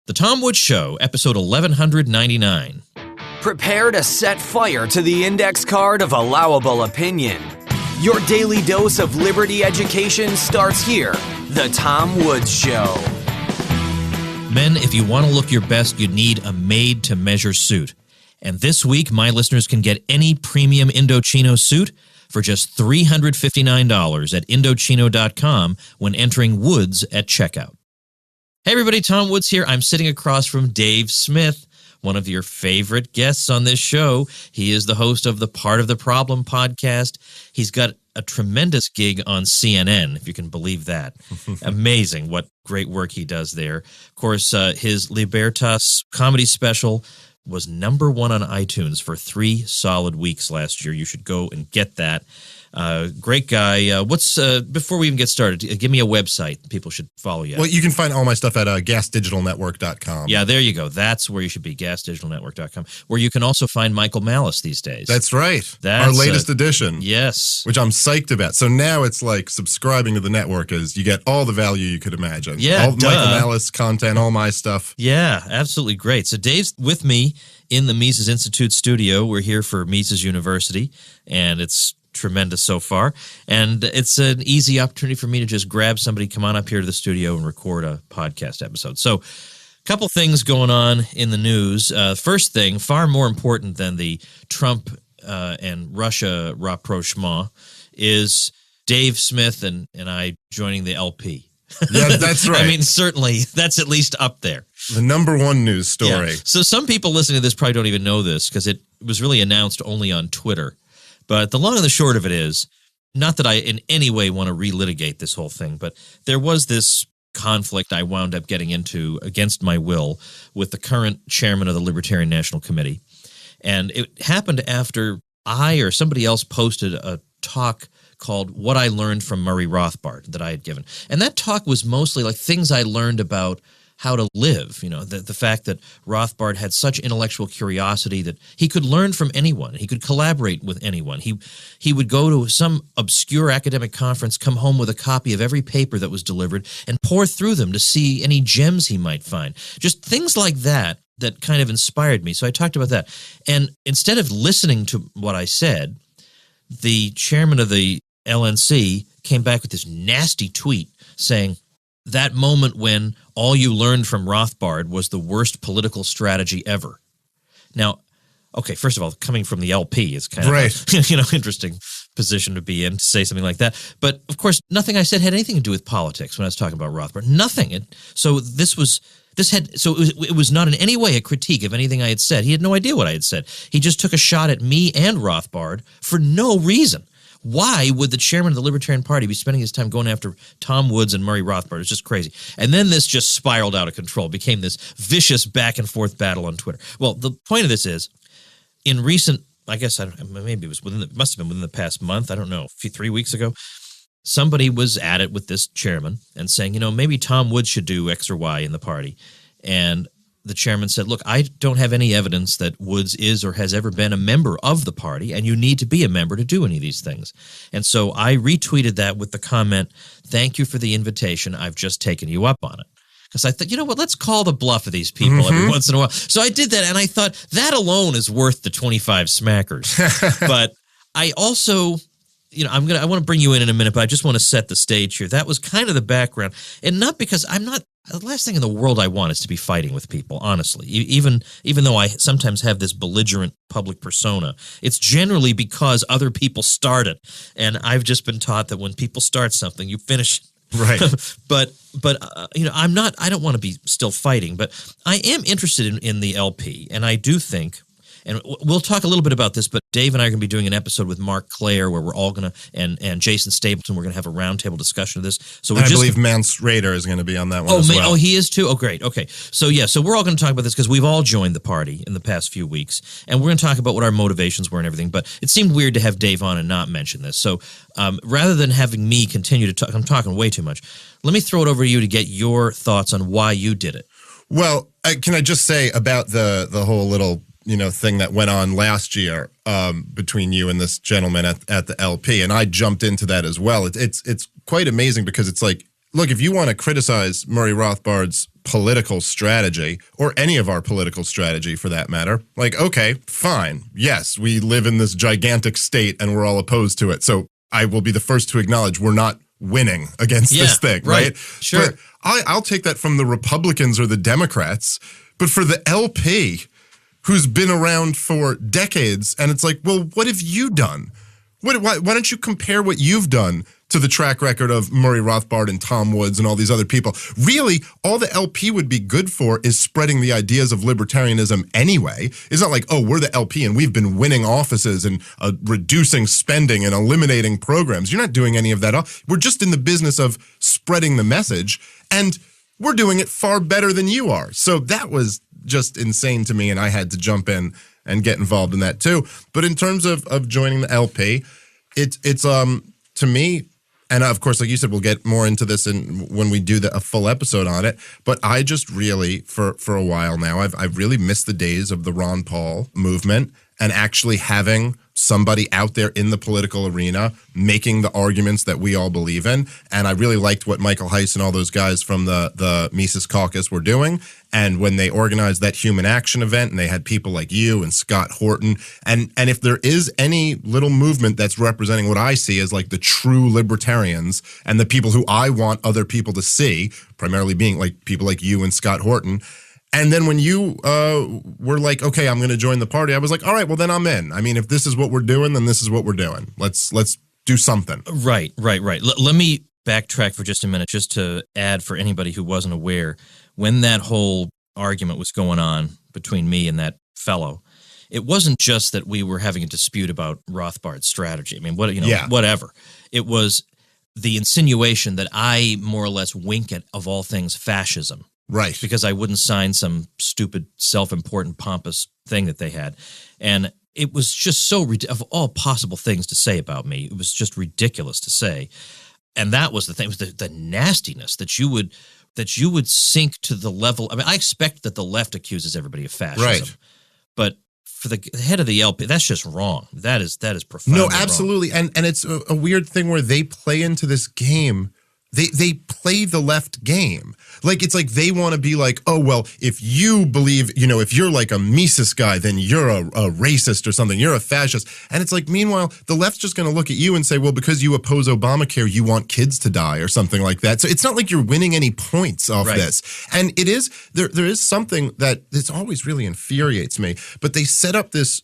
The Tom Woods Show, episode 1199. Prepare to set fire to the index card of allowable opinion. Your daily dose of liberty education starts here. The Tom Woods Show. Men, if you want to look your best, you need a made-to-measure suit. And this week, my listeners can get any premium Indochino suit for just $359 at Indochino.com when entering Woods at checkout. Hey everybody, Tom Woods here. I'm sitting across from Dave Smith, one of your favorite guests on this show. He is the host of the Part of the Problem podcast. He's got a tremendous gig on CNN, if you can believe that. Amazing what great work he does there. Of course, his Libertas comedy special was #1 on iTunes for 3 solid weeks last year. You should go and get that. Great guy. Before we even get started, give me a website people should follow you. Well, you can find all my stuff at gasdigitalnetwork.com. Yeah, there you go. That's where you should be, gasdigitalnetwork.com, where you can also find Michael Malice these days. That's right. Our latest edition. Yes. Which I'm psyched about. So now it's like subscribing to the network is you get all the value you could imagine. Yeah, all Michael Malice content, all my stuff. Yeah, absolutely great. So Dave's with me in the Mises Institute studio. We're here for Mises University, and it's tremendous so far, and it's an easy opportunity for me to just grab somebody, come on up here to the studio and record a podcast episode. So a couple things going on in the news. First thing, far more important than the Trump and Russia rapprochement, is Dave Smith and I joining the LP. Yeah, that's right. I mean, certainly that's at least up there. The #1 news story. Yeah. So some people listening to this probably don't even know this because it was really announced only on Twitter. But the long and the short of it is, not that I in any way want to relitigate this whole thing, but there was this conflict I wound up getting into against my will with the current chairman of the Libertarian National Committee. And it happened after I or somebody else posted a talk called What I Learned from Murray Rothbard that I had given. And that talk was mostly like things I learned about how to live, the fact that Rothbard had such intellectual curiosity that he could learn from anyone. He could collaborate with anyone. He would go to some obscure academic conference, come home with a copy of every paper that was delivered, and pour through them to see any gems he might find. Just things like that kind of inspired me. So I talked about that. And instead of listening to what I said, the chairman of the LNC came back with this nasty tweet saying, that moment when all you learned from Rothbard was the worst political strategy ever. Now, okay, first of all, coming from the LP is kind of a, interesting position to be in, to say something like that. But, of course, nothing I said had anything to do with politics when I was talking about Rothbard. Nothing. It was not in any way a critique of anything I had said. He had no idea what I had said. He just took a shot at me and Rothbard for no reason. Why would the chairman of the Libertarian Party be spending his time going after Tom Woods and Murray Rothbard? It's just crazy. And then this just spiraled out of control, became this vicious back-and-forth battle on Twitter. Well, the point of this is, in recent, I guess, maybe it was must have been within the past month, I don't know, 3 weeks ago, somebody was at it with this chairman and saying, maybe Tom Woods should do X or Y in the party. And the chairman said, look, I don't have any evidence that Woods is or has ever been a member of the party, and you need to be a member to do any of these things. And so I retweeted that with the comment, thank you for the invitation. I've just taken you up on it. Because I thought, let's call the bluff of these people every once in a while. So I did that, and I thought that alone is worth the 25 smackers. But I also, I want to bring you in a minute, but I just want to set the stage here. That was kind of the background. And not because the last thing in the world I want is to be fighting with people, honestly. Even though I sometimes have this belligerent public persona, it's generally because other people start it. And I've just been taught that when people start something, you finish it. Right. but I don't want to be still fighting, but I am interested in the LP. And I do think, and we'll talk a little bit about this, but Dave and I are going to be doing an episode with Mark Clare where we're all going to, and Jason Stapleton, we're going to have a roundtable discussion of this. So I believe Mance Rader is going to be on that one as well. Oh, he is too? Oh, great. Okay. So we're all going to talk about this because we've all joined the party in the past few weeks, and we're going to talk about what our motivations were and everything, but it seemed weird to have Dave on and not mention this. So rather than having me continue to talk, I'm talking way too much, let me throw it over to you to get your thoughts on why you did it. Well, can I just say about the whole little thing that went on last year between you and this gentleman at the LP, and I jumped into that as well. It's quite amazing because it's like look, if you want to criticize Murray Rothbard's political strategy, or any of our political strategy for that matter, like, okay, fine. Yes, we live in this gigantic state and we're all opposed to it. So I will be the first to acknowledge we're not winning against this thing, right? Sure. But I'll take that from the Republicans or the Democrats, but for the LP, who's been around for decades, and it's like, well, what have you done? Why don't you compare what you've done to the track record of Murray Rothbard and Tom Woods and all these other people? Really, all the LP would be good for is spreading the ideas of libertarianism anyway. It's not like, oh, we're the LP and we've been winning offices and reducing spending and eliminating programs. You're not doing any of that. We're just in the business of spreading the message, and we're doing it far better than you are. So that was just insane to me, and I had to jump in and get involved in that too. But in terms of joining the LP, it's to me, and of course, like you said, we'll get more into this when we do a full episode on it. But I just really, for a while now, I've really missed the days of the Ron Paul movement and actually having somebody out there in the political arena making the arguments that we all believe in. And I really liked what Michael Heiss and all those guys from the Mises Caucus were doing. And when they organized that Human Action event, and they had people like you and Scott Horton, and if there is any little movement that's representing what I see as like the true libertarians and the people who I want other people to see, primarily being like people like you and Scott Horton. And then when you were like, okay, I'm going to join the party, I was like, all right, well, then I'm in. I mean, if this is what we're doing, then this is what we're doing. Let's do something. Right. Let me backtrack for just a minute, just to add for anybody who wasn't aware. When that whole argument was going on between me and that fellow, it wasn't just that we were having a dispute about Rothbard's strategy. I mean, whatever. It was the insinuation that I more or less wink at, of all things, fascism. Right. Because I wouldn't sign some stupid, self-important, pompous thing that they had. And it was just so, of all possible things to say about me, it was just ridiculous to say. And that was the thing, it was the nastiness that you would sink to the level. I mean, I expect that the left accuses everybody of fascism. Right. But for the head of the LP, that's just wrong. That is profoundly wrong. No, absolutely. And it's a weird thing where they play into this game. They play the left game. Like, it's like they want to be like, oh, well, if you believe, if you're like a Mises guy, then you're a racist or something. You're a fascist. And it's like, meanwhile, the left's just going to look at you and say, well, because you oppose Obamacare, you want kids to die or something like that. So it's not like you're winning any points off this. And it is, there is something that this always really infuriates me. But they set up this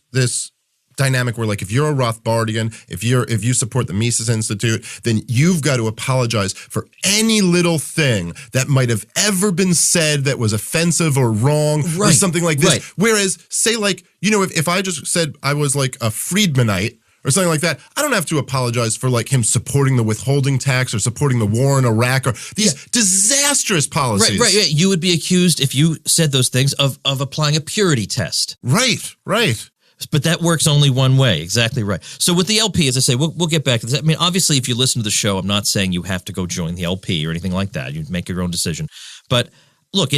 dynamic where, like, if you're a Rothbardian, if you support the Mises Institute, then you've got to apologize for any little thing that might have ever been said that was offensive or wrong or something like this. Right. Whereas, say, like, if I just said I was like a Friedmanite or something like that, I don't have to apologize for like him supporting the withholding tax or supporting the war in Iraq or these disastrous policies. Right. You would be accused, if you said those things, of applying a purity test. Right. But that works only one way. Exactly right. So with the LP, as I say, we'll get back to this. I mean, obviously, if you listen to the show, I'm not saying you have to go join the LP or anything like that. You make your own decision. But look,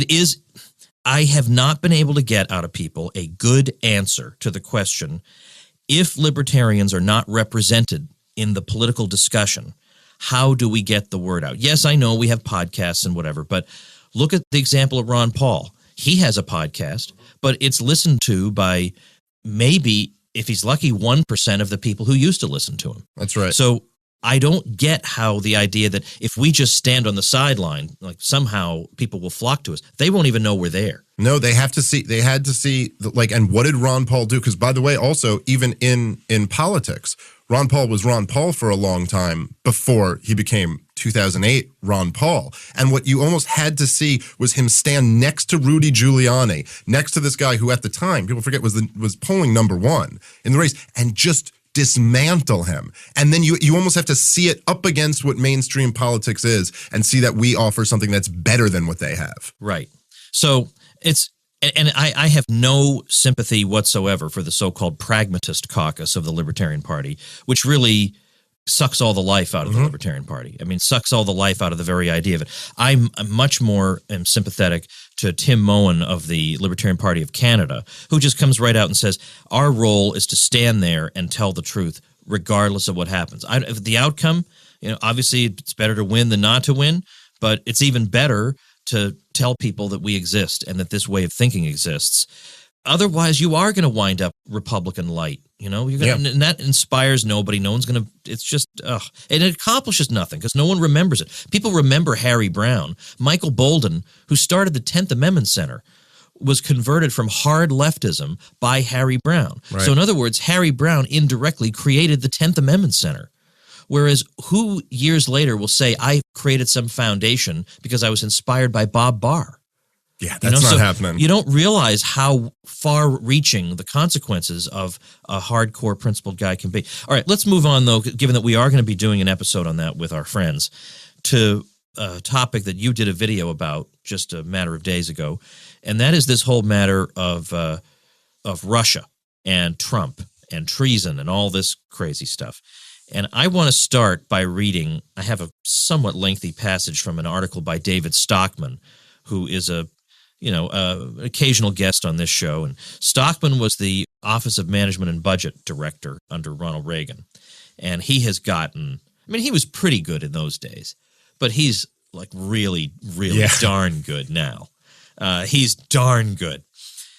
I have not been able to get out of people a good answer to the question, if libertarians are not represented in the political discussion, how do we get the word out? Yes, I know we have podcasts and whatever, but look at the example of Ron Paul. He has a podcast, but it's listened to by maybe, if he's lucky, 1% of the people who used to listen to him. That's right. So I don't get how the idea that if we just stand on the sideline, like somehow people will flock to us. They won't even know we're there. No, they had to see, and what did Ron Paul do? Because, by the way, also, even in politics, Ron Paul was Ron Paul for a long time before he became 2008 Ron Paul. And what you almost had to see was him stand next to Rudy Giuliani, next to this guy who at the time, people forget, was polling number one in the race, and just dismantle him. And then you almost have to see it up against what mainstream politics is and see that we offer something that's better than what they have. Right. So I have no sympathy whatsoever for the so-called pragmatist caucus of the Libertarian Party, which really sucks all the life out of the Libertarian Party. I mean, sucks all the life out of the very idea of it. I'm much more sympathetic to Tim Moen of the Libertarian Party of Canada, who just comes right out and says, our role is to stand there and tell the truth, regardless of what happens. The outcome, obviously it's better to win than not to win, but it's even better to tell people that we exist and that this way of thinking exists. Otherwise, you are going to wind up Republican light. You're gonna, and that inspires nobody. No one's going to. It's just, and it accomplishes nothing because no one remembers it. People remember Harry Brown. Michael Bolden, who started the 10th Amendment Center, was converted from hard leftism by Harry Brown. Right. So in other words, Harry Brown indirectly created the 10th Amendment Center. Whereas who years later will say, I created some foundation because I was inspired by Bob Barr? Yeah, that's not happening. You don't realize how far-reaching the consequences of a hardcore principled guy can be. All right, let's move on, though, given that we are going to be doing an episode on that with our friends, to a topic that you did a video about just a matter of days ago, and that is this whole matter of Russia and Trump and treason and all this crazy stuff. And I want to start by reading, I have a somewhat lengthy passage from an article by David Stockman, who is occasional guest on this show. And Stockman was the Office of Management and Budget Director under Ronald Reagan. And he has gotten, he was pretty good in those days, but he's like really, really darn good now. He's darn good.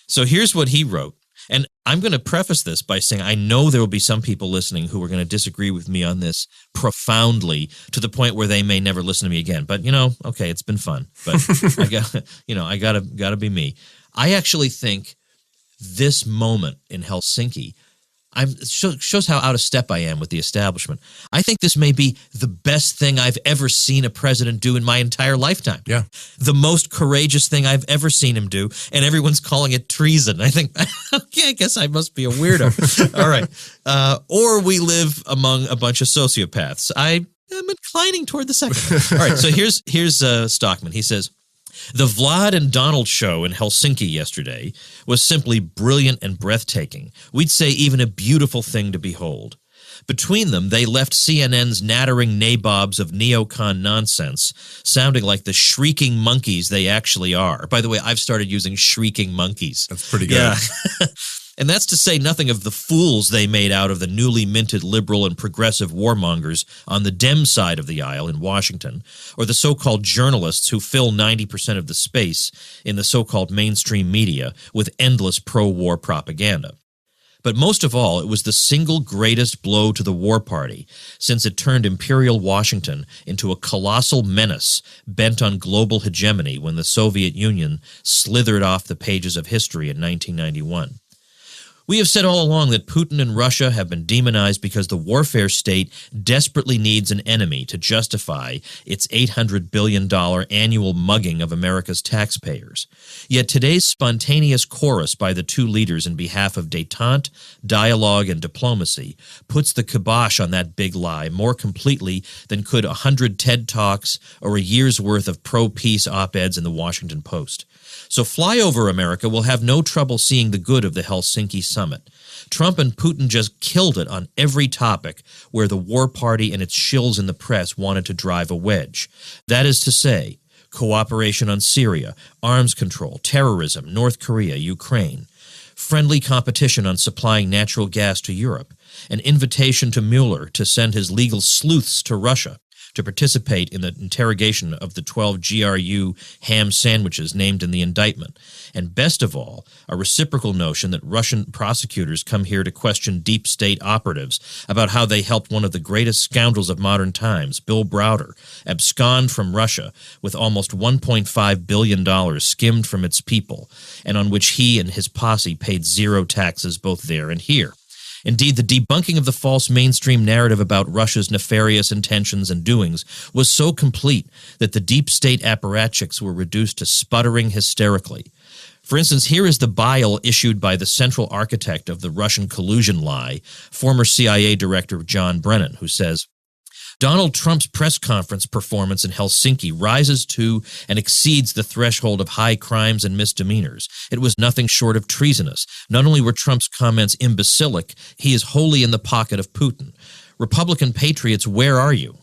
So here's what he wrote. And I'm going to preface this by saying I know there will be some people listening who are going to disagree with me on this profoundly to the point where they may never listen to me again. But, okay, it's been fun. But I gotta be me. I actually think this moment in Helsinki shows how out of step I am with the establishment. I think this may be the best thing I've ever seen a president do in my entire lifetime. Yeah. The most courageous thing I've ever seen him do, and everyone's calling it treason. I think, okay, I guess I must be a weirdo. All right. Or we live among a bunch of sociopaths. I am inclining toward the second. All right, so here's Stockman. He says, the Vlad and Donald show in Helsinki yesterday was simply brilliant and breathtaking. We'd say even a beautiful thing to behold. Between them, they left CNN's nattering nabobs of neocon nonsense sounding like the shrieking monkeys they actually are. By the way, I've started using shrieking monkeys. That's pretty good. Yeah. And that's to say nothing of the fools they made out of the newly minted liberal and progressive warmongers on the Dem side of the aisle in Washington, or the so-called journalists who fill 90% of the space in the so-called mainstream media with endless pro-war propaganda. But most of all, it was the single greatest blow to the war party, since it turned Imperial Washington into a colossal menace bent on global hegemony when the Soviet Union slithered off the pages of history in 1991. We have said all along that Putin and Russia have been demonized because the warfare state desperately needs an enemy to justify its $800 billion annual mugging of America's taxpayers. Yet today's spontaneous chorus by the two leaders in behalf of détente, dialogue, and diplomacy puts the kibosh on that big lie more completely than could 100 TED Talks or a year's worth of pro-peace op-eds in the Washington Post. So flyover America will have no trouble seeing the good of the Helsinki summit. Trump and Putin just killed it on every topic where the war party and its shills in the press wanted to drive a wedge. That is to say, cooperation on Syria, arms control, terrorism, North Korea, Ukraine, friendly competition on supplying natural gas to Europe, an invitation to Mueller to send his legal sleuths to Russia to participate in the interrogation of the 12 GRU ham sandwiches named in the indictment, and best of all, a reciprocal notion that Russian prosecutors come here to question deep state operatives about how they helped one of the greatest scoundrels of modern times, Bill Browder, abscond from Russia with almost $1.5 billion skimmed from its people, and on which he and his posse paid zero taxes both there and here. Indeed, the debunking of the false mainstream narrative about Russia's nefarious intentions and doings was so complete that the deep state apparatchiks were reduced to sputtering hysterically. For instance, here is the bile issued by the central architect of the Russian collusion lie, former CIA Director John Brennan, who says, Donald Trump's press conference performance in Helsinki rises to and exceeds the threshold of high crimes and misdemeanors. It was nothing short of treasonous. Not only were Trump's comments imbecilic, he is wholly in the pocket of Putin. Republican patriots, where are you?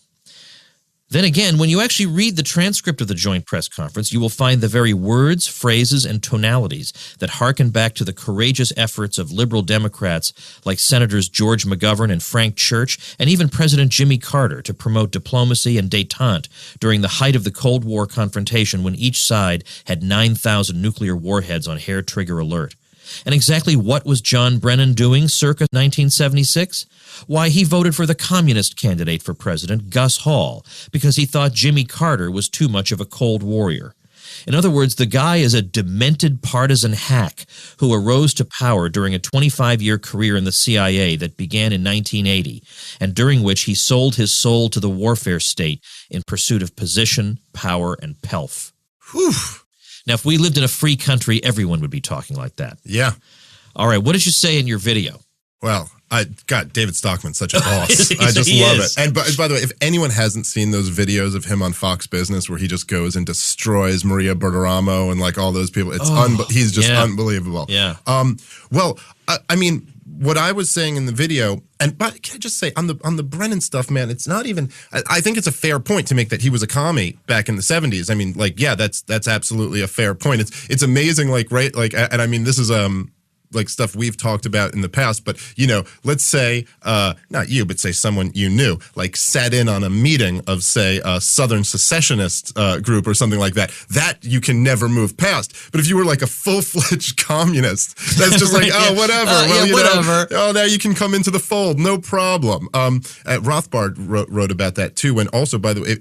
Then again, when you actually read the transcript of the joint press conference, you will find the very words, phrases, and tonalities that harken back to the courageous efforts of liberal Democrats like Senators George McGovern and Frank Church, and even President Jimmy Carter, to promote diplomacy and détente during the height of the Cold War confrontation when each side had 9,000 nuclear warheads on hair-trigger alert. And exactly what was John Brennan doing circa 1976? Why, he voted for the communist candidate for president, Gus Hall, because he thought Jimmy Carter was too much of a Cold Warrior. In other words, the guy is a demented partisan hack who arose to power during a 25-year career in the CIA that began in 1980, and during which he sold his soul to the warfare state in pursuit of position, power, and pelf. Whew. Now, if we lived in a free country, everyone would be talking like that. Yeah. All right, what did you say in your video? Well, David Stockman's such a boss. I just love it. And by the way, if anyone hasn't seen those videos of him on Fox Business where he just goes and destroys Maria Berteramo and like all those people, it's he's just unbelievable. Yeah. Well, I mean, what I was saying in the video, but can I just say on the Brennan stuff, man, it's not even. I think it's a fair point to make that he was a commie back in the 70s. I mean, like, yeah, that's absolutely a fair point. It's amazing, like, right, like, and I mean, this is like stuff we've talked about in the past, but, you know, let's say, not you, but say someone you knew, like sat in on a meeting of, say, a Southern secessionist group or something like that, that you can never move past. But if you were like a full-fledged communist, that's just like, oh, whatever. Well, yeah, whatever. Oh, now you can come into the fold, no problem. Rothbard wrote about that too, and also, by the way,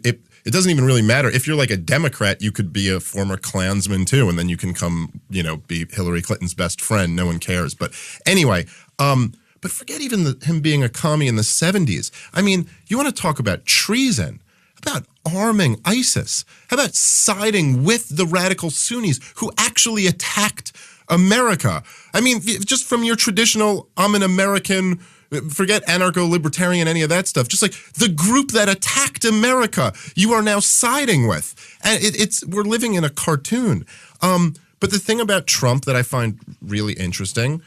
it doesn't even really matter. If you're like a Democrat, you could be a former Klansman too, and then you can come, you know, be Hillary Clinton's best friend. No one cares. But anyway, but forget even him being a commie in the 70s. I mean, you want to talk about treason, about arming ISIS, how about siding with the radical Sunnis who actually attacked America? I mean, just from your traditional, I'm an American, forget anarcho-libertarian, any of that stuff. Just like the group that attacked America, you are now siding with. And we're living in a cartoon. But the thing about Trump that I find really interesting,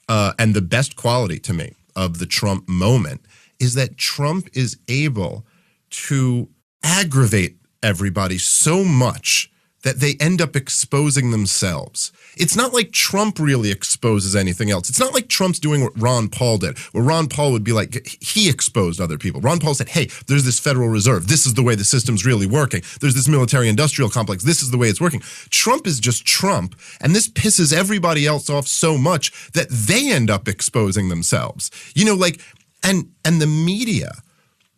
and the best quality to me of the Trump moment, is that Trump is able to aggravate everybody so much that they end up exposing themselves. It's not like Trump really exposes anything else. It's not like Trump's doing what Ron Paul did, where Ron Paul would be like, he exposed other people. Ron Paul said, hey, there's this Federal Reserve. This is the way the system's really working. There's this military-industrial complex. This is the way it's working. Trump is just Trump, and this pisses everybody else off so much that they end up exposing themselves. You know, like, and the media,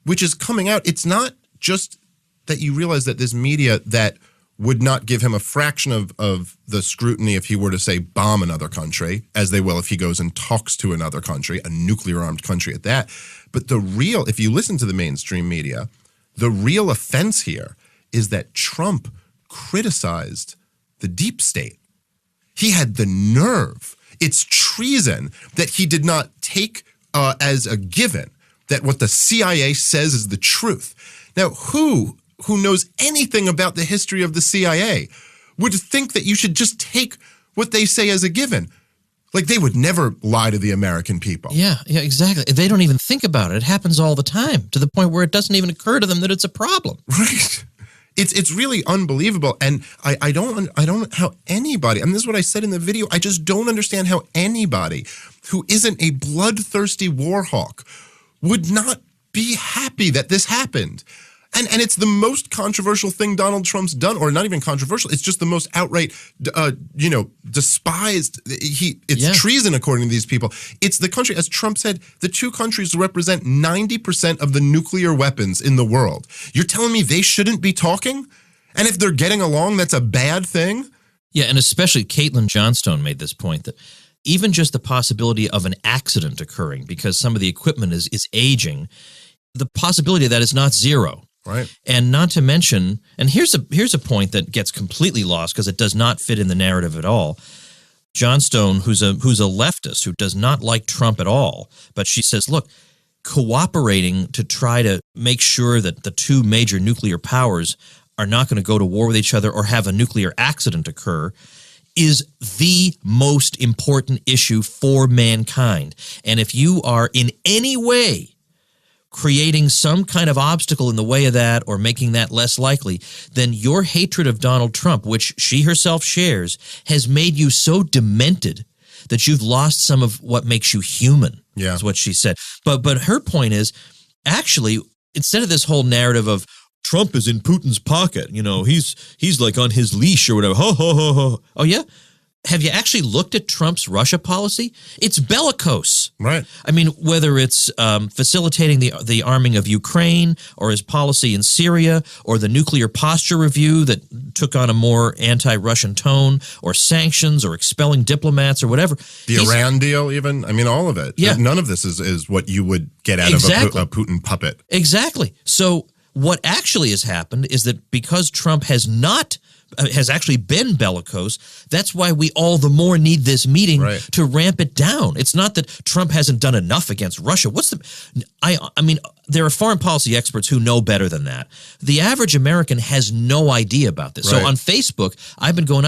which is coming out, it's not just that you realize that this media that would not give him a fraction of the scrutiny if he were to, say, bomb another country, as they will if he goes and talks to another country, a nuclear-armed country at that. But if you listen to the mainstream media, the real offense here is that Trump criticized the deep state. He had the nerve. It's treason that he did not take as a given that what the CIA says is the truth. Now, who knows anything about the history of the CIA would think that you should just take what they say as a given? Like, they would never lie to the American people. Yeah, exactly. They don't even think about it. It happens all the time, to the point where it doesn't even occur to them that it's a problem. Right. It's really unbelievable. And I don't how anybody, and this is what I said in the video, I just don't understand how anybody who isn't a bloodthirsty war hawk would not be happy that this happened. And it's the most controversial thing Donald Trump's done, or not even controversial. It's just the most outright, despised. It's treason, according to these people. It's the country, as Trump said, the two countries represent 90% of the nuclear weapons in the world. You're telling me they shouldn't be talking? And if they're getting along, that's a bad thing? Yeah, and especially Caitlin Johnstone made this point that even just the possibility of an accident occurring because some of the equipment is aging, the possibility of that is not zero. Right. And not to mention, and here's a point that gets completely lost because it does not fit in the narrative at all. Johnstone, who's a leftist who does not like Trump at all, but she says, look, cooperating to try to make sure that the two major nuclear powers are not going to go to war with each other or have a nuclear accident occur is the most important issue for mankind. And if you are in any way creating some kind of obstacle in the way of that or making that less likely, then your hatred of Donald Trump, which she herself shares, has made you so demented that you've lost some of what makes you human, is what she said. But her point is, actually, instead of this whole narrative of Trump is in Putin's pocket, he's like on his leash or whatever. Ho, ho, ho, ho. Oh, yeah? Have you actually looked at Trump's Russia policy? It's bellicose. Right. I mean, whether it's facilitating the arming of Ukraine or his policy in Syria or the nuclear posture review that took on a more anti-Russian tone or sanctions or expelling diplomats or whatever. The Iran deal even. I mean, all of it. Yeah. None of this is what you would get out of a Putin puppet. Exactly. So what actually has happened is that because Trump has actually been bellicose, that's why we all the more need this meeting to ramp it down. It's not that Trump hasn't done enough against Russia. I mean, there are foreign policy experts who know better than that. The average American has no idea about this. So on Facebook, I've been going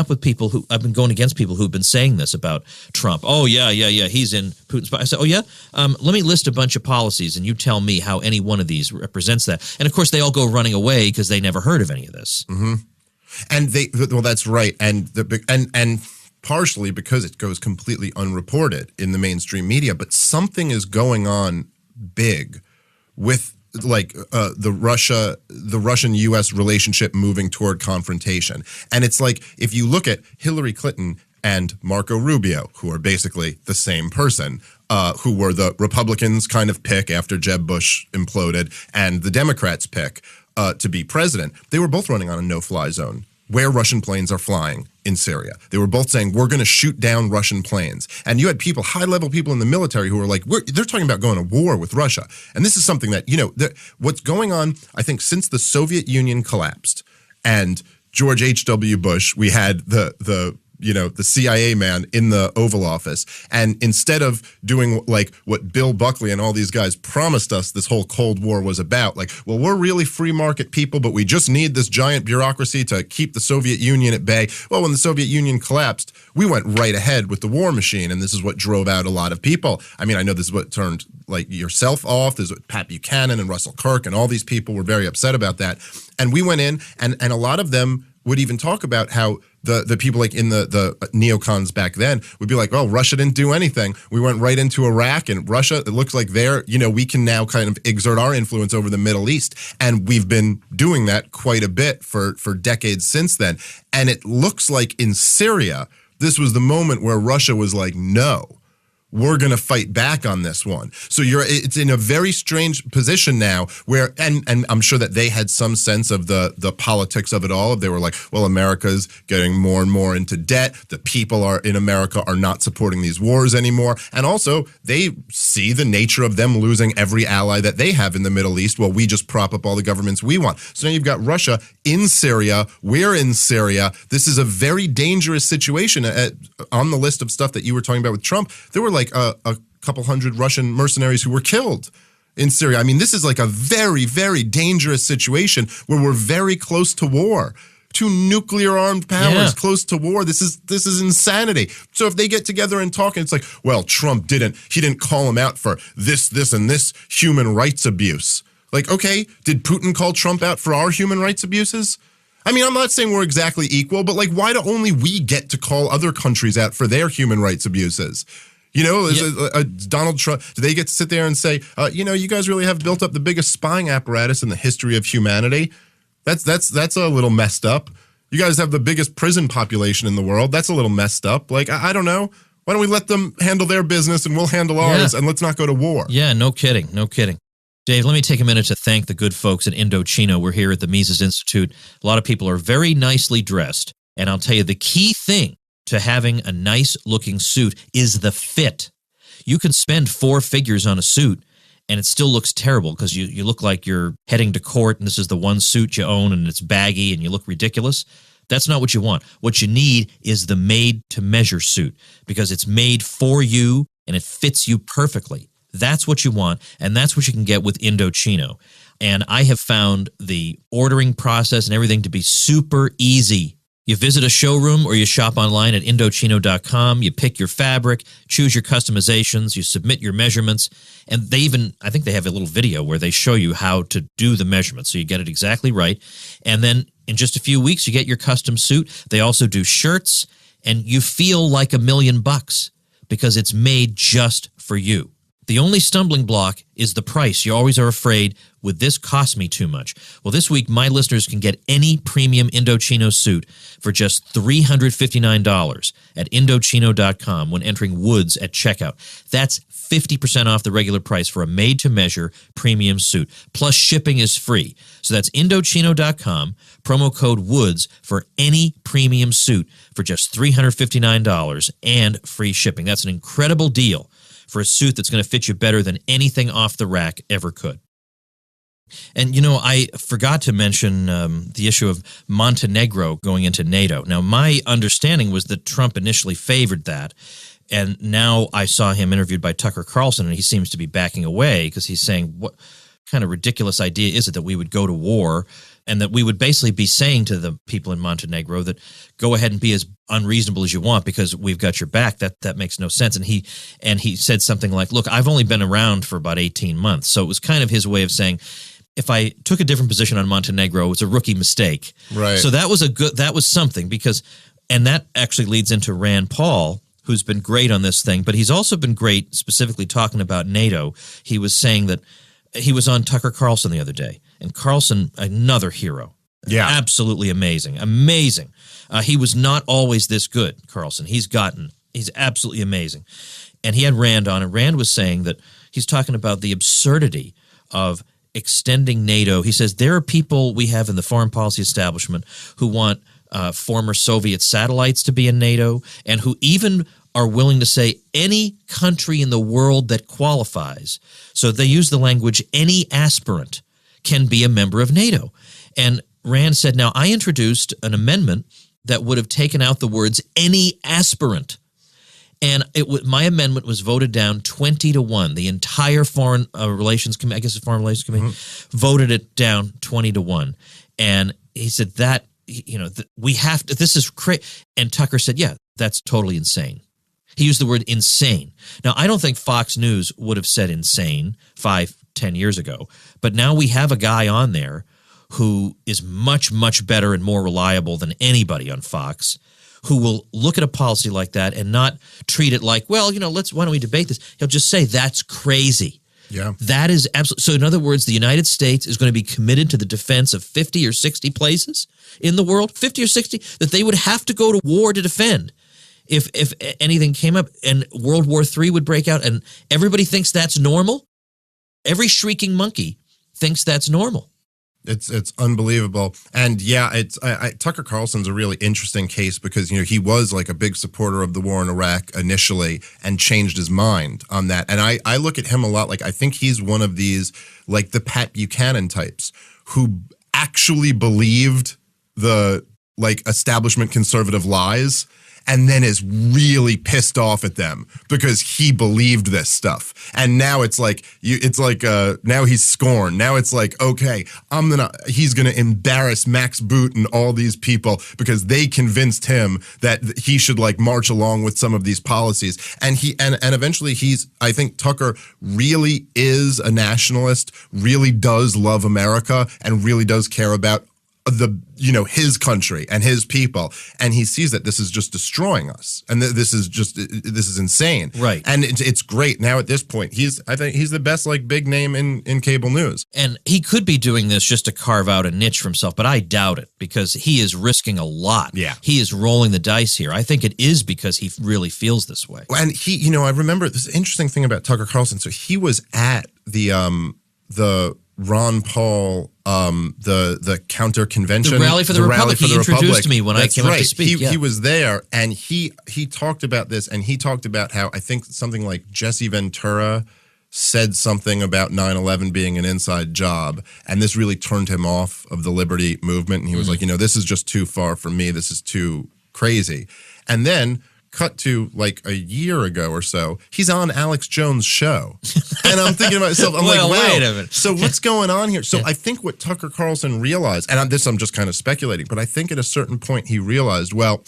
against people who've been saying this about Trump. Oh, yeah, he's in Putin's pocket. I said, oh, yeah? Let me list a bunch of policies, and you tell me how any one of these represents that. And, of course, they all go running away because they never heard of any of this. Mm-hmm. And that's right. And partially because it goes completely unreported in the mainstream media, but something is going on big with the Russian-U.S. relationship moving toward confrontation. And it's like, if you look at Hillary Clinton and Marco Rubio, who are basically the same person, who were the Republicans' kind of pick after Jeb Bush imploded, and the Democrats' pick to be president, they were both running on a no-fly zone where Russian planes are flying in Syria. They were both saying, we're going to shoot down Russian planes. And you had people, high-level people in the military who were like, they're talking about going to war with Russia. And this is something that, what's going on, I think, since the Soviet Union collapsed and George H.W. Bush, we had the CIA man in the Oval Office. And instead of doing like what Bill Buckley and all these guys promised us this whole Cold War was about, like, well, we're really free market people, but we just need this giant bureaucracy to keep the Soviet Union at bay. Well, when the Soviet Union collapsed, we went right ahead with the war machine. And this is what drove out a lot of people. I mean, I know this is what turned like yourself off. There's Pat Buchanan and Russell Kirk and all these people were very upset about that. And we went in and a lot of them would even talk about how the people like in the neocons back then would be like, oh, Russia didn't do anything. We went right into Iraq, and Russia, it looks like we can now kind of exert our influence over the Middle East. And we've been doing that quite a bit for decades since then. And it looks like in Syria, this was the moment where Russia was like, no, we're going to fight back on this one. So it's in a very strange position now where, and I'm sure that they had some sense of the politics of it all. They were like, well, America's getting more and more into debt. The people in America are not supporting these wars anymore. And also they see the nature of them losing every ally that they have in the Middle East. Well, we just prop up all the governments we want. So now you've got Russia in Syria. We're in Syria. This is a very dangerous situation. On the list of stuff that you were talking about with Trump, there were like a couple hundred Russian mercenaries who were killed in Syria. I mean, this is like a very, very dangerous situation where we're very close to war. Two nuclear armed powers close to war. This is insanity. So if they get together and talk, and it's like, well, Trump didn't call him out for this, and this human rights abuse. Like, okay, did Putin call Trump out for our human rights abuses? I mean, I'm not saying we're exactly equal, but like, why do only we get to call other countries out for their human rights abuses? Donald Trump, do they get to sit there and say, you guys really have built up the biggest spying apparatus in the history of humanity? That's a little messed up. You guys have the biggest prison population in the world. That's a little messed up. Like, I don't know. Why don't we let them handle their business and we'll handle ours, and let's not go to war? Yeah, no kidding. Dave, let me take a minute to thank the good folks at Indochino. We're here at the Mises Institute. A lot of people are very nicely dressed. And I'll tell you, the key thing to having a nice-looking suit is the fit. You can spend 4 figures on a suit, and it still looks terrible because you look like you're heading to court, and this is the one suit you own, and it's baggy, and you look ridiculous. That's not what you want. What you need is the made-to-measure suit because it's made for you, and it fits you perfectly. That's what you want, and that's what you can get with Indochino. And I have found the ordering process and everything to be super easy. You visit a showroom or you shop online at Indochino.com. You pick your fabric, choose your customizations, you submit your measurements, and they even, I think they have a little video where they show you how to do the measurements so you get it exactly right. And then in just a few weeks, you get your custom suit. They also do shirts, and you feel like $1,000,000 because it's made just for you. The only stumbling block is the price. You always are afraid, would this cost me too much? Well, this week, my listeners can get any premium Indochino suit for just $359 at Indochino.com when entering Woods at checkout. That's 50% off the regular price for a made-to-measure premium suit. Plus, shipping is free. So that's Indochino.com, promo code WOODS for any premium suit for just $359 and free shipping. That's an incredible deal for a suit that's going to fit you better than anything off the rack ever could. And, I forgot to mention the issue of Montenegro going into NATO. Now, my understanding was that Trump initially favored that, and now I saw him interviewed by Tucker Carlson, and he seems to be backing away because he's saying, what kind of ridiculous idea is it that we would go to war and that we would basically be saying to the people in Montenegro that go ahead and be as unreasonable as you want because we've got your back. That makes no sense. And he said something like, look, I've only been around for about 18 months. So it was kind of his way of saying, if I took a different position on Montenegro, it was a rookie mistake. Right. So that was something and that actually leads into Rand Paul, who's been great on this thing, but he's also been great specifically talking about NATO. He was saying that he was on Tucker Carlson the other day, and Carlson, another hero. Yeah. Absolutely amazing. Amazing. He was not always this good, Carlson. He's absolutely amazing. And he had Rand on, and Rand was saying that he's talking about the absurdity of extending NATO. He says there are people we have in the foreign policy establishment who want former Soviet satellites to be in NATO and who even are willing to say any country in the world that qualifies. So they use the language any aspirant can be a member of NATO. And Rand said, now I introduced an amendment that would have taken out the words any aspirant. And my amendment was voted down 20-1. The entire Foreign Relations Committee, I guess the Foreign Relations Committee, voted it down 20-1. And he said that, we have to, this is crazy. And Tucker said, yeah, that's totally insane. He used the word insane. Now, I don't think Fox News would have said insane 5-10 years ago, but now we have a guy on there who is much, much better and more reliable than anybody on Fox, who will look at a policy like that and not treat it like, well, why don't we debate this? He'll just say, that's crazy. Yeah. That is absolutely. So in other words, the United States is going to be committed to the defense of 50 or 60 places in the world, 50 or 60, that they would have to go to war to defend. If anything came up and World War III would break out and everybody thinks that's normal, every shrieking monkey thinks that's normal. It's unbelievable. And yeah, Tucker Carlson's a really interesting case because, he was like a big supporter of the war in Iraq initially and changed his mind on that. And I look at him a lot like I think he's one of these, like the Pat Buchanan types who actually believed the establishment conservative lies and then is really pissed off at them because he believed this stuff. And now it's like now he's scorned. Now it's like, okay, he's gonna embarrass Max Boot and all these people because they convinced him that he should march along with some of these policies. And eventually I think Tucker really is a nationalist, really does love America, and really does care about his country and his people, and he sees that this is just destroying us, and this is insane, right? And it's great now at this point. I think he's the best big name in cable news, and he could be doing this just to carve out a niche for himself, but I doubt it because he is risking a lot. Yeah, he is rolling the dice here. I think it is because he really feels this way. And he, I remember this interesting thing about Tucker Carlson. So he was at the Ron Paul, the counter convention, the rally for the Republic. He introduced me when I came up to speak. He was there, and he talked about this, and he talked about how I think something like Jesse Ventura said something about 9/11 being an inside job, and this really turned him off of the liberty movement. And he was like, this is just too far from me. This is too crazy. And then cut to like a year ago or so, he's on Alex Jones' show. And I'm thinking to myself, I'm Well, like, wow, wait a minute. so what's going on here? So I think what Tucker Carlson realized, and I'm just kind of speculating, but I think at a certain point he realized, well,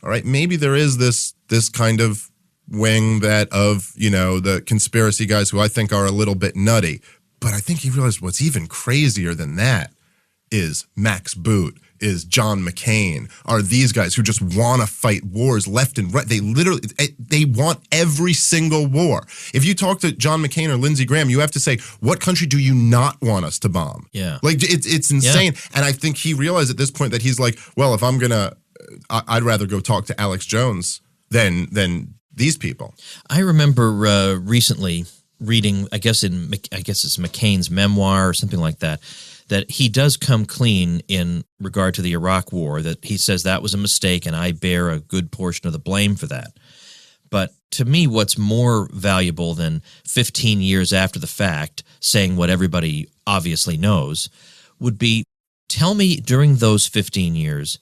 all right, maybe there is this kind of wing that of, the conspiracy guys who I think are a little bit nutty. But I think he realized what's even crazier than that is Max Boot, is John McCain, are these guys who just want to fight wars left and right. They want every single war. If you talk to John McCain or Lindsey Graham, you have to say, what country do you not want us to bomb? Yeah. Like, it's insane. Yeah. And I think he realized at this point that he's like, well, if I'm going to, I'd rather go talk to Alex Jones than these people. I remember recently reading, I guess it's McCain's memoir or something like that he does come clean in regard to the Iraq War, that he says that was a mistake and I bear a good portion of the blame for that. But to me, what's more valuable than 15 years after the fact saying what everybody obviously knows would be, tell me during those 15 years,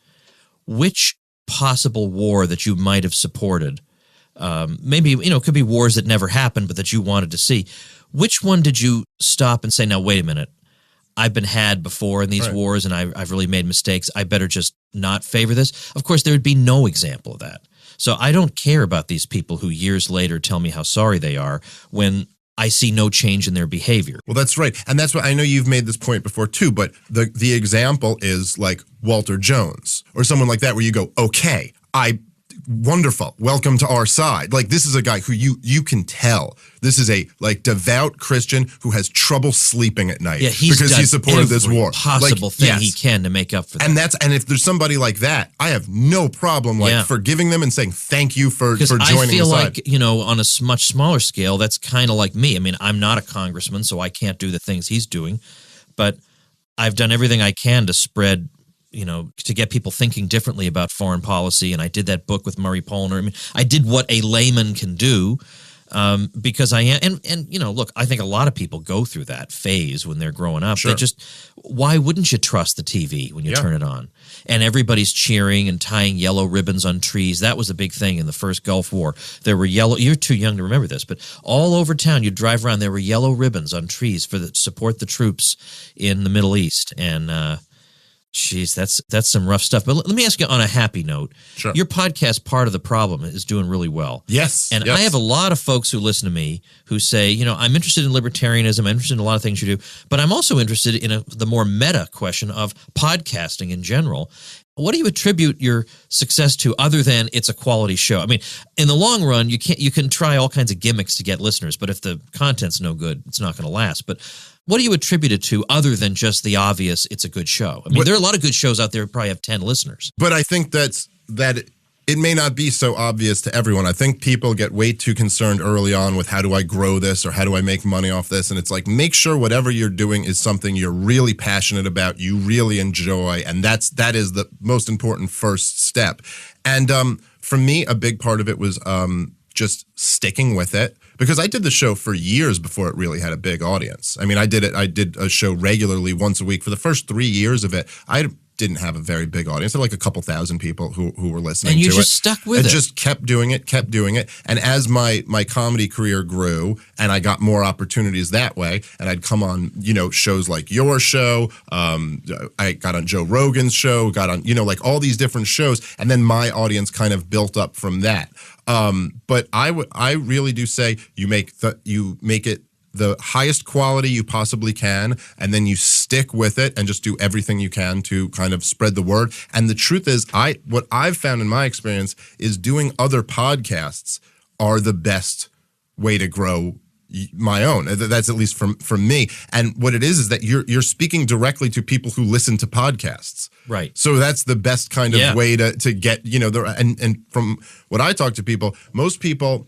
which possible war that you might have supported, maybe, it could be wars that never happened, but that you wanted to see. Which one did you stop and say, now, wait a minute, I've been had before in these wars and I've really made mistakes. I better just not favor this. Of course, there would be no example of that. So I don't care about these people who years later tell me how sorry they are when I see no change in their behavior. Well, that's right. And that's what I know you've made this point before too, but the example is like Walter Jones or someone like that where you go, okay, wonderful. Welcome to our side. Like, this is a guy who you can tell this is a devout Christian who has trouble sleeping at night because he supported this war. Possible thing he can to make up for that. And if there's somebody like that, I have no problem forgiving them and saying thank you for joining the side. I feel like, on a much smaller scale, that's kind of like me. I mean, I'm not a congressman, so I can't do the things he's doing, but I've done everything I can to spread to get people thinking differently about foreign policy. And I did that book with Murray Polner. I mean, I did what a layman can do because I am. And look, I think a lot of people go through that phase when they're growing up. Sure. Why wouldn't you trust the TV when you turn it on? And everybody's cheering and tying yellow ribbons on trees. That was a big thing in the first Gulf War. There were you're too young to remember this, but all over town, you'd drive around, there were yellow ribbons on trees to support the troops in the Middle East. And, Jeez, that's some rough stuff. But let me ask you on a happy note. Sure. Your podcast, Part of the Problem, is doing really well. Yes. And I have a lot of folks who listen to me who say, I'm interested in libertarianism. I'm interested in a lot of things you do. But I'm also interested in the more meta question of podcasting in general. What do you attribute your success to other than it's a quality show? I mean, in the long run, you can try all kinds of gimmicks to get listeners. But if the content's no good, it's not going to last. But what do you attribute it to other than just the obvious, it's a good show? I mean, there are a lot of good shows out there who probably have 10 listeners. But I think that it may not be so obvious to everyone. I think people get way too concerned early on with how do I grow this or how do I make money off this? And it's like, make sure whatever you're doing is something you're really passionate about, you really enjoy, and that is the most important first step. And for me, a big part of it was just sticking with it. Because I did the show for years before it really had a big audience. I mean, I did a show regularly once a week. For the first 3 years of it, I didn't have a very big audience. There were like a couple thousand people who were listening to it. And you just stuck with it. I just kept doing it. And as my comedy career grew and I got more opportunities that way, and I'd come on, shows like your show, I got on Joe Rogan's show, got on, like all these different shows, and then my audience kind of built up from that. But I really do say you make it the highest quality you possibly can, and then you stick with it and just do everything you can to kind of spread the word. And the truth is, what I've found in my experience is doing other podcasts are the best way to grow my own. That's at least from me. And what it is that you're speaking directly to people who listen to podcasts. Right. So that's the best kind of way to get, and from what I talk to people, most people,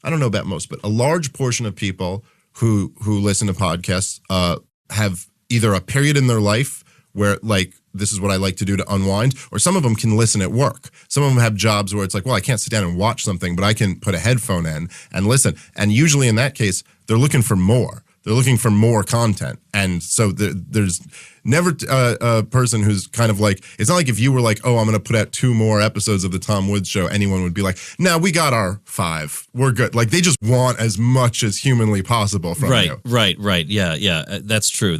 I don't know about most, but a large portion of people who listen to podcasts have either a period in their life where like, this is what I like to do to unwind, or some of them can listen at work. Some of them have jobs where it's like, well, I can't sit down and watch something, but I can put a headphone in and listen. And usually in that case, they're looking for more. They're looking for more content. And so there's never a person who's kind of like, it's not like if you were like, oh, I'm going to put out 2 more episodes of the Tom Woods Show, anyone would be like, no, we got our 5. We're good. Like, they just want as much as humanly possible from you. Right. Yeah. That's true.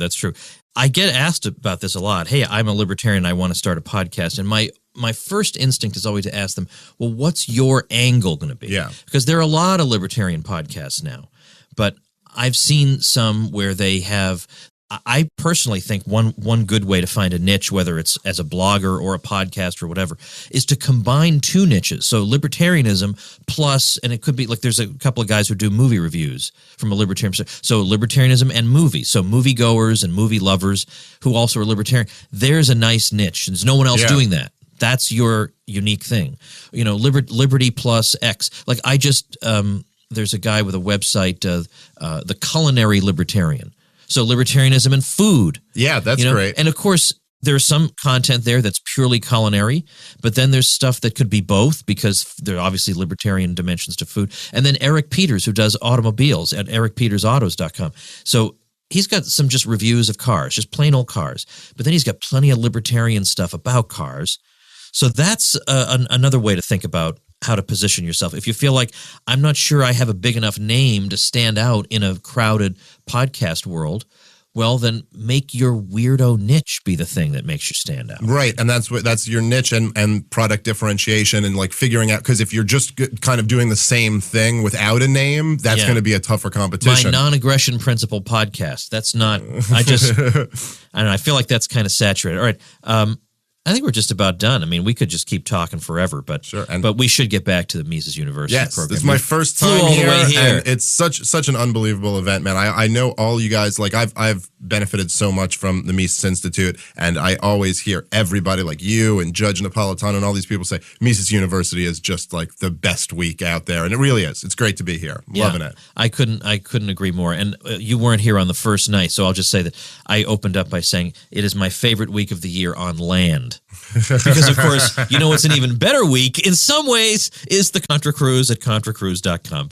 I get asked about this a lot. Hey, I'm a libertarian. I want to start a podcast. And my first instinct is always to ask them, well, what's your angle going to be? Yeah. Because there are a lot of libertarian podcasts now. But I've seen some where they have, I personally think one good way to find a niche, whether it's as a blogger or a podcast or whatever, is to combine 2 niches. So libertarianism plus, and it could be like there's a couple of guys who do movie reviews from a libertarian perspective. So libertarianism and movies. So moviegoers and movie lovers who also are libertarian. There's a nice niche. There's no one else doing that. That's your unique thing. You know, liberty plus X. Like I just, there's a guy with a website, the Culinary Libertarian. So libertarianism and food. Yeah, that's great. And of course, there's some content there that's purely culinary, but then there's stuff that could be both because there are obviously libertarian dimensions to food. And then Eric Peters, who does automobiles at ericpetersautos.com. So he's got some just reviews of cars, just plain old cars. But then he's got plenty of libertarian stuff about cars. So that's another way to think about how to position yourself. If you feel like, I'm not sure I have a big enough name to stand out in a crowded podcast world, well, then make your weirdo niche be the thing that makes you stand out. Right, and that's your niche and product differentiation and like figuring out, because if you're just kind of doing the same thing without a name, that's going to be a tougher competition. My non-aggression principle podcast. That's not, I don't know, I feel like that's kind of saturated. All right, I think we're just about done. I mean, we could just keep talking forever, but but we should get back to the Mises University program. This is my first time here, and it's such an unbelievable event, man. I know all you guys, like I've benefited so much from the Mises Institute, and I always hear everybody like you and Judge Napolitano and all these people say Mises University is just like the best week out there, and it really is. It's great to be here. Loving it. I couldn't agree more. And you weren't here on the first night, so I'll just say that I opened up by saying it is my favorite week of the year on land. Because, of course, you know what's an even better week in some ways is the Contra Cruise at contracruise.com.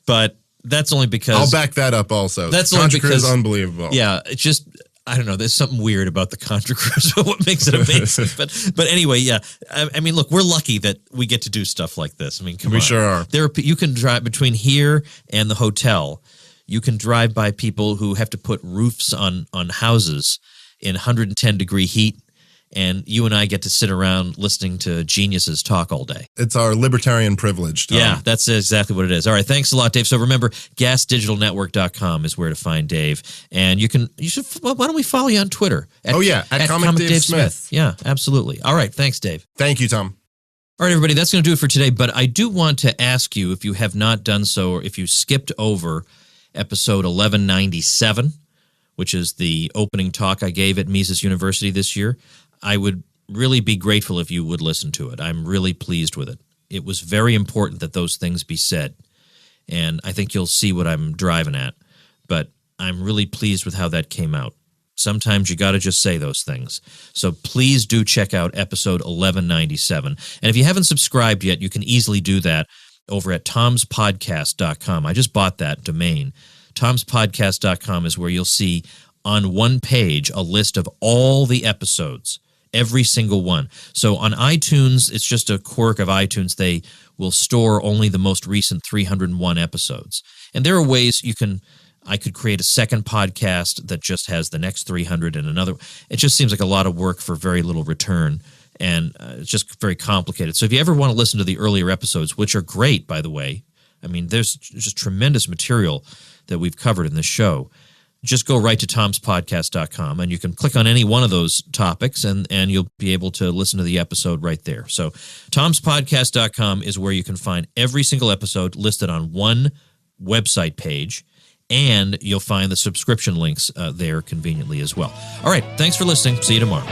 But that's only because... I'll back that up also. That's only because... Contra Cruise is unbelievable. Yeah, it's just... I don't know. There's something weird about the Contra Cruise, what makes it amazing. But anyway, yeah. I mean, look, we're lucky that we get to do stuff like this. I mean, come on. We sure are. You can drive between here and the hotel. You can drive by people who have to put roofs on houses in 110-degree heat. And you and I get to sit around listening to geniuses talk all day. It's our libertarian privilege, Tom. Yeah, that's exactly what it is. All right, thanks a lot, Dave. So remember, gasdigitalnetwork.com is where to find Dave. And why don't we follow you on Twitter? At Comic Dave Smith. Yeah, absolutely. All right, thanks, Dave. Thank you, Tom. All right, everybody, that's going to do it for today. But I do want to ask you, if you have not done so, or if you skipped over episode 1197, which is the opening talk I gave at Mises University this year, I would really be grateful if you would listen to it. I'm really pleased with it. It was very important that those things be said, and I think you'll see what I'm driving at, but I'm really pleased with how that came out. Sometimes you got to just say those things. So please do check out episode 1197. And if you haven't subscribed yet, you can easily do that over at tomspodcast.com. I just bought that domain. tomspodcast.com is where you'll see on one page a list of all the episodes. Every single one. So on iTunes, it's just a quirk of iTunes. They will store only the most recent 301 episodes. And there are ways I could create a second podcast that just has the next 300 and another. It just seems like a lot of work for very little return. And it's just very complicated. So if you ever want to listen to the earlier episodes, which are great, by the way, I mean, there's just tremendous material that we've covered in this show. Just go right to tomspodcast.com, and you can click on any one of those topics, and you'll be able to listen to the episode right there. So tomspodcast.com is where you can find every single episode listed on one website page, and you'll find the subscription links there conveniently as well. All right, thanks for listening. See you tomorrow.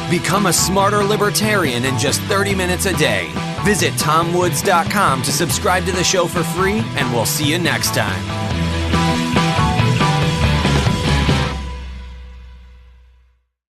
Become a smarter libertarian in just 30 minutes a day. Visit tomwoods.com to subscribe to the show for free, and we'll see you next time.